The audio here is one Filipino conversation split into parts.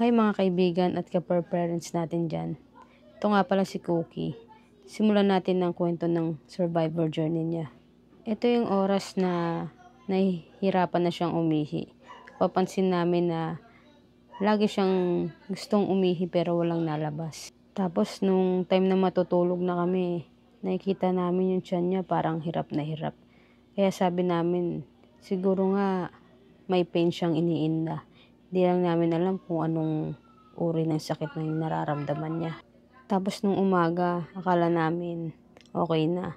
Hi mga kaibigan at ka-parents natin dyan. Ito nga pala si Cookie. Simulan natin ng kwento ng survivor journey niya. Ito yung oras na nahihirapan na siyang umihi. Papansin namin na lagi siyang gustong umihi pero walang nalabas. Tapos nung time na matutulog na kami, nakikita namin yung tiyan niya parang hirap na hirap. Kaya sabi namin, siguro nga may pain siyang iniinda. Di lang namin alam kung anong uri ng sakit na yung nararamdaman niya. Tapos nung umaga, akala namin okay na.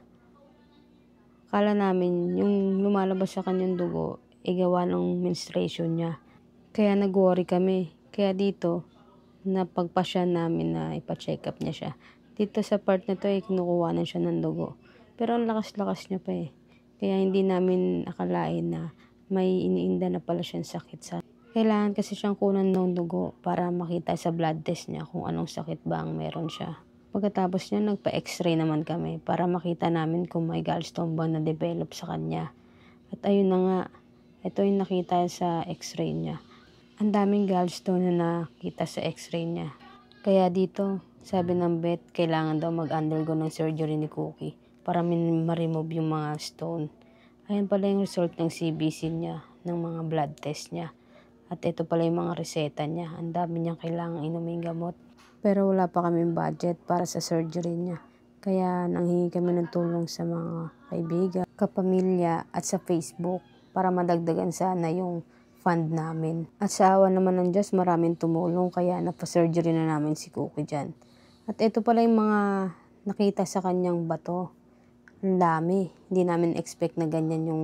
Akala namin yung lumalabas sa kanyang dugo, gawa ng menstruation niya. Kaya nag-worry kami. Kaya dito, napagpasya namin na ipa-check up niya siya. Dito sa part na to, kinukuhanan siya ng dugo. Pero ang lakas-lakas niya pa eh. Kaya hindi namin akalain na may iniinda na pala siyang sakit sa. Kailangan kasi siyang kunan ng dugo para makita sa blood test niya kung anong sakit ba ang meron siya. Pagkatapos niya, nagpa-x-ray naman kami para makita namin kung may gallstone ba na-develop sa kanya. At ayun na nga, ito yung nakita sa x-ray niya. Ang daming gallstone na nakita sa x-ray niya. Kaya dito, sabi ng vet, kailangan daw mag-undergo ng surgery ni Cookie para ma-remove yung mga stone. Ayan pala yung result ng CBC niya, ng mga blood test niya. At ito pala yung mga reseta niya. Ang dami niyang kailangang inuming gamot. Pero wala pa kaming budget para sa surgery niya. Kaya nanghingi kami ng tulong sa mga kaibigan, kapamilya at sa Facebook para madagdagan sana yung fund namin. At sa awa naman ng Diyos, maraming tumulong kaya napasurgery na namin si Cookie dyan. At ito pala yung mga nakita sa kanyang bato. Ang dami. Hindi namin expect na ganyan yung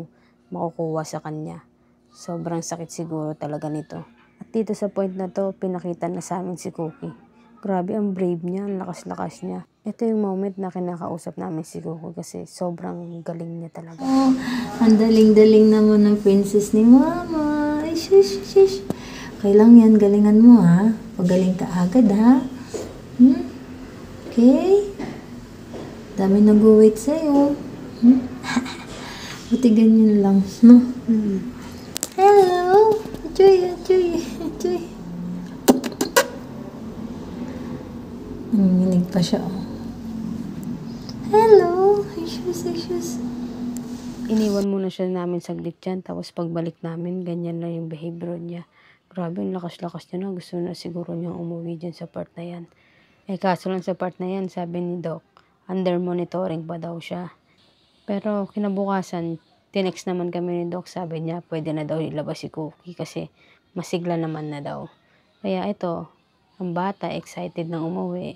makukuha sa kanya. Sobrang sakit siguro talaga nito. At dito sa point na to, pinakita na sa amin si Cookie. Grabe ang brave niya, ang lakas-lakas niya. Ito yung moment na kinakausap namin si Cookie kasi sobrang galing niya talaga. Oh, ang daling-daling naman ng princess ni Mama. Ay, shush, shush. Okay lang yan, galingan mo ha. Pagaling ka agad ha. Okay? Dami nag-wait sa'yo. Buti ganyan lang, no? Hello! Joy, Joy, Joy. Nanginig pa siya, oh. Hello! Ay, shoes. Iniwan muna siya namin saglit dyan. Tapos pagbalik namin, ganyan na yung behavior niya. Grabe, ang lakas-lakas niya na. Gusto na siguro niyang umuwi dyan sa part na yan. Kaso lang sa part na yan, sabi ni Doc, under monitoring pa daw siya. Pero kinabukasan, tinext naman kami ni Doc. Sabi niya, pwede na daw ilabas si Cookie kasi masigla naman na daw. Kaya ito, ang bata, excited na umuwi.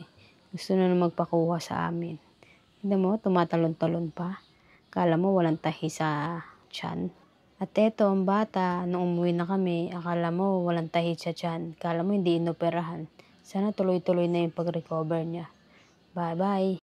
Gusto na magpakuha sa amin. Hindi mo, tumatalon-talon pa. Akala mo walang tahi sa tiyan. At eto, ang bata, nung umuwi na kami, akala mo walang tahi sa tiyan. Akala mo hindi inoperahan. Sana tuloy-tuloy na yung pag-recover niya. Bye-bye!